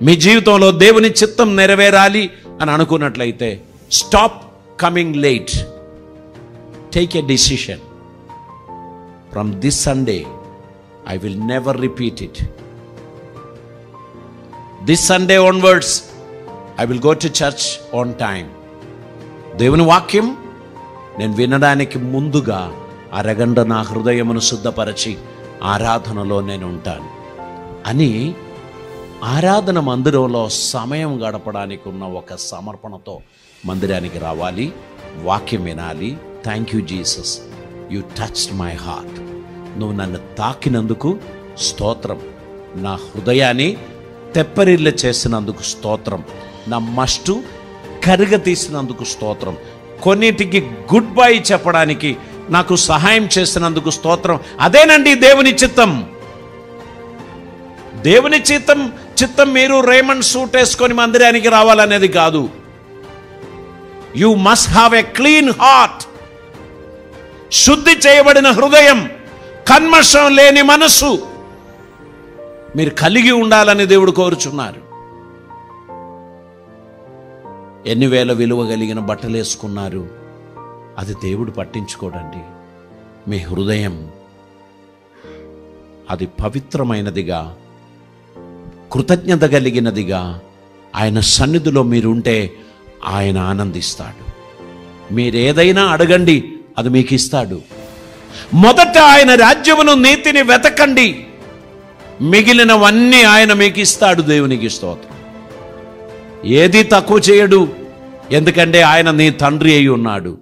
మీ జీవితంలో దేవుని చిత్తం నెరవేరాలి అని అనుకున్నట్లయితే stop coming late. Take a decision. From this Sunday I will never repeat it. This Sunday onwards I will go to church on time. దేవుని వాక్యం నేను వినడానికి ముందుగా అరగంట నా హృదయమును శుద్ధపరచి ఆరాధనలో నేను ఉంటాను అని ఆరాధన మందిరంలో సమయం గడపడానికి ఉన్న ఒక సమర్పణతో మందిరానికి రావాలి. వాక్యం వినాలి. Thank you Jesus, you touched my heart. నువ్వు నన్ను తాకినందుకు స్తోత్రం. నా హృదయాన్ని తెప్పరిల్ల చేసినందుకు స్తోత్రం. నా మస్టు కరుగ తీసినందుకు స్తోత్రం. కొన్నిటికి గుడ్ బై చెప్పడానికి నాకు సహాయం చేసినందుకు స్తోత్రం. అదేనండి దేవుని చిత్తం. దేవుని చిత్తం మీరు రేమండ్ సూట్ వేసుకొని మందిరానికి రావాలనేది కాదు. You must have a clean heart. శుద్ధి చేయబడిన హృదయం, కల్మషం లేని మనసు మీరు కలిగి ఉండాలని దేవుడు కోరుచున్నారు. ఎన్ని వేల విలువ కలిగిన బట్టలు వేసుకున్నారు, అది దేవుడు పట్టించుకోడండి. మీ హృదయం అది పవిత్రమైనదిగా, కృతజ్ఞత కలిగినదిగా ఆయన సన్నిధిలో మీరుంటే ఆయన ఆనందిస్తాడు. మీరేదైనా అడగండి, అది మీకు ఇస్తాడు. మొదట ఆయన రాజ్యమును నీతిని వెతకండి, మిగిలినవన్నీ ఆయన మీకు ఇస్తాడు. దేవునికి స్తోత్రం. ఏది తక్కువ చేయడు, ఎందుకంటే ఆయన నీ తండ్రి అయి ఉన్నాడు.